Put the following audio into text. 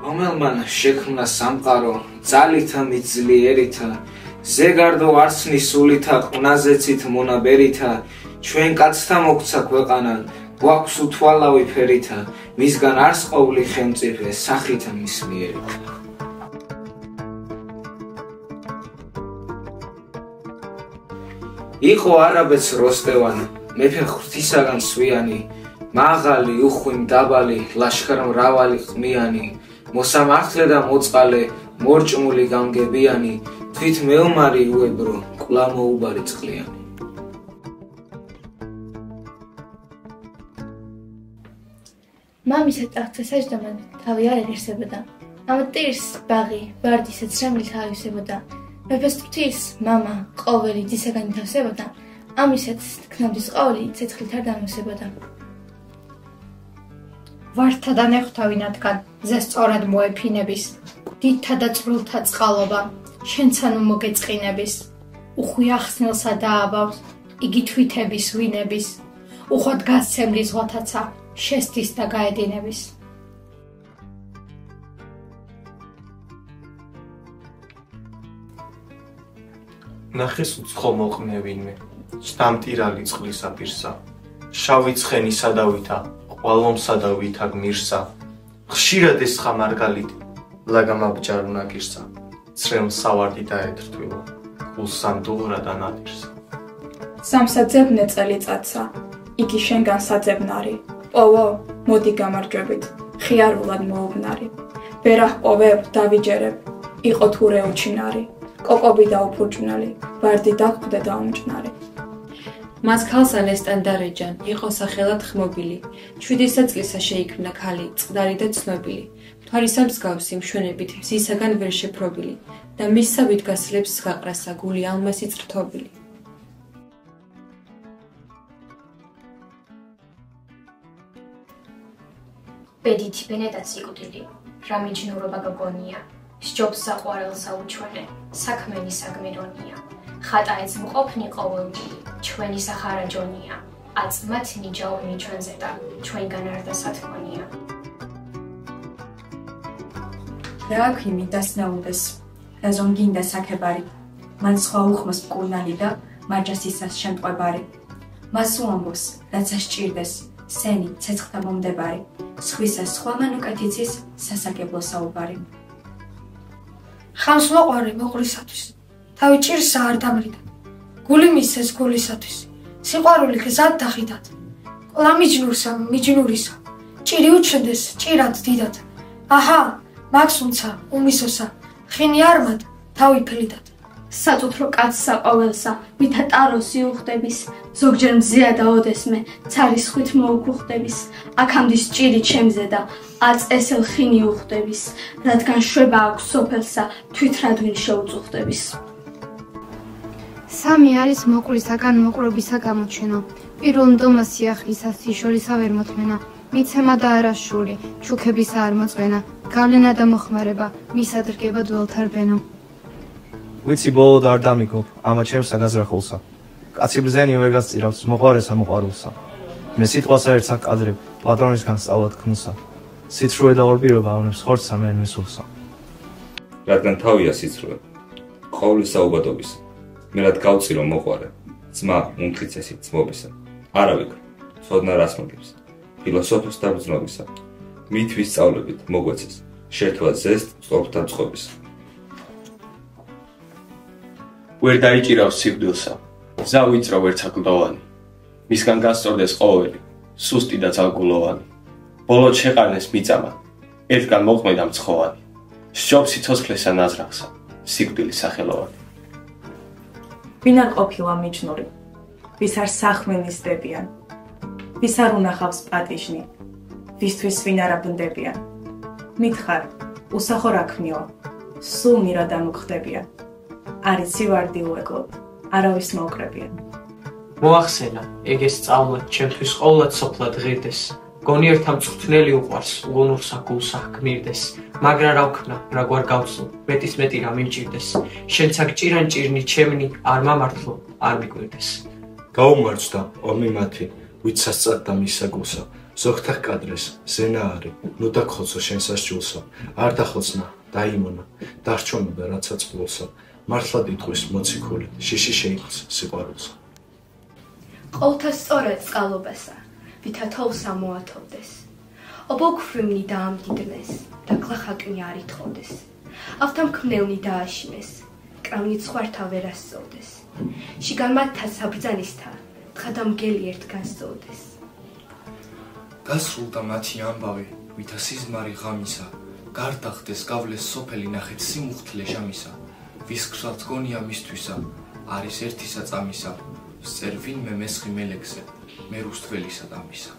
რომელმან შექმნა სამყარო ძალითა მიძლიერითა ზეგარდო არსნის სულითა ყნაზეცით მონაბერითა ჩვენ კაცთა მოგცა ქვეყანა გვაქვს უთვალავი ფერითა მისგან არს ყოვლი ხელმწიფე სახითა მის მიერითა იყო არაბეთს როსტევანი მეფე ღვთისაგან სვიანი მაღალი უხვი დაბალი ლაშქარ მრავალი ყმიანი მოსამართლე და მოწყალე მორჭმული გამგებიანი თვით მეომარი უებრო კვლავ მოუბარი წყლიანი მამისა ტახტზე საჯდომან თავი არ ეღირსებოდა ამ ტირს ბაღი ვარდისაც რამლით აივსებოდა მეფეს ღვთის მამა ყოველი ძისაგან ითავსებოდა ამისაც თქნამდის ყოველი ცეცხლით არ დამოსებოდა ვართა და ნეხვთავინათგან ზესწორად მოეფინების დიდთა და წყვილთა წყალობა შენცანუ მოგეწყინების უხვი ახსნილსა დააბავს იგი თვითების ვინების უხვად გასცემლი ზღვათაცა შესდის და გაედინების ნახეს უცხო მოყმე ვინმე შთამტირალი წყლისა პირსა შავი ცხენი სადავითა ყვალომსა და ვითა გმირსა ხშირად ესხა მარგალით ლაგამაბჯარულა გირსა ცრემ სავარდი დაეთრთვილა გულსამ დუღრა და ნადირსა სამსაძებნე წელიწადსა იგი შენგან საძებნარი პოვო მოდი გამარჯვებით ხიარულად მოუბნარი ბერახ პოვებ დავიჯერებ იყო თუ რეუჩინარი კოკობი და უფურჭნელი ვარდი დაგხვდე და უმჭნარი მას ქალსა ნესტანდარეჯან იყო სახელად ხმობილი 7 წლისა შეიქმნა ქალი წყდარი და ცნობილი მთვარისა მსგავსი მშვენებით მზისაგან ვერ შეფრობილი და მისსა ვიდგასლებს გაყრასა გული ალმასი წრთობილი ბედითი ბენედაც იკუტილი რა მიჯნურობა გაგონია სჯობს საყვარელსა უჩვენე საქმენი საგმირონია ხატაეც მყოფნი ყოველდღე ჩვენი სახარაჯონია აწმათ ნიჯაუნი ჩვენზე და ჩვენგან არ დასათქონია რა ქვიმი დასნაუნდეს და ზონგინდა საქებარი მან სხვა უხმოს მკურნალი და მარჯასისას შემტყვებარი მას უამბობს რაცა სჭირდეს სენი ცეცხლთა მომდებარი სხვისა სხვა მან უკეთიცის სასაგებლო საუბარი ხამს მოყვარე მოყვრისათვის თავი ჭირსა არ დამრიდა გული მისცეს გულისათვის სიყვარული გზად დახიდათ ყველა მიჯნურსა მიჯნურისა ჭირი უჩნდეს ჭირად დიდად აჰა მაგს უნცა უმისოსა ხინი არმად თავი ფილიდად საწუთრო კაცსა ყოველსა ვითა ტაროსი უხდების ზოგჯერ მზეა და ოდესმე ცარის ხვით მოუქუხდების აქამდის ჭირი ჩემზე და აწესელ ხინი უხდების რადგან შვება აქვს სოფელსა თვით რადვინ შეუწუხდების სამი არის მოყვრისაგან მოყრობისა გამოჩენა პირველ მდომა სიახლისა სიშორისა ვერ მოთმენა მიცემა და არაშური ჩუქებისა არ მოწვენა გავლენა და მოხმარება მისა დრგება დველთა რბენა ვიცი ბოლოდ არ დამიგობ ამა ჩემსა გაზრახულსა კაცი ბრძენი ვერ გასწირავს მოყვარესა მოყვარულსა მე სიტყვას ერთსა კადრებ პატრონისგან სწავლად ქმნსა სიცრუე და ორბირობა ავნებს ხორცსა მე მისულსა რადგან თავია სიცრუე ყოვლისა უბადობის მე რად გავწირო მოყვარე ძმა უმტკიცესი ძმობისა არავიქ ცოდნა რას მოგებს ფილოსოფოს და ბრძნობისა მით ვისწავლებით მოგვეცეს შერთვა ზესტ სწორთა წყობის ვერ დაიჭირავს სიკვდილსა გზა ვიწრო ვერცა კლდოვანი მისგან გასწორდეს ყოველი სუსტი და ძალგულოვანი ბოლოდ შეყარნეს მიწამა ერთგან მოყმედა მცხოვანი სჯობს სიცოცხლესა ნაზრახსა სიკვდილი სახელოვანი ვინ არ ყოფილა მიჯნური ვის არ სახვინისდებიან ვის არ უნახავს პატიჟნი ვისთვის ვინ არ აბნდებიან მითხარ უსახო რა ქმნიო სულ მირა დამოგხდებიან არის სივარდი უეკლოდ არავის მოუკრებიან მოახსენა ეგეს სწავლად ჩემთვის ყოვლად სოფლად ღირდეს გონი ერთა მწვრთნელი უყვარს უგონურსა გულსა გმირდეს მაგრა რა ვქნა რა გვარ გავცლო მეტის მეტი რა მიმჭირდეს შენცა გჭირან ჭირნი ჩემნი არ მამართლო არ მიგვირდეს გაუმარჯდა ორმი მათი ვით სასწად და მისაგულსა ზოგთა კადრეს ზენა არი ნუ დაგხოცო შენ სასჯულსა არ დახოცნა დაიმონა დარჩონება რაცაც ბოლსა მართლა დიდღვის მოციქული შიში შეიქმს სიყვარულსა ყოველთა სწორად წყალობასა ვითა თოვსა მოათოვდეს ობოქვრივნი დაამდიდნეს და კლახაკნი არ ითხოვდეს ავთა მქმნელნი დააშინეს კრავნი ცხვართა ვერ ასწოვდეს შიგანმათთა საბრძანისთა თხადამგელი ერთგან სწოვდეს გასრულდა მათი ამბავი ვითა სიზმარი ღამისა გარდახდეს გავლეს სოფელი ნახეთ სიმუხთლე ჟამისა ვის ხრალთ გონია მისთვისა არის ერთისა წამისა სერვინმე მესხი მელექსე მე რუსთველისა დამისა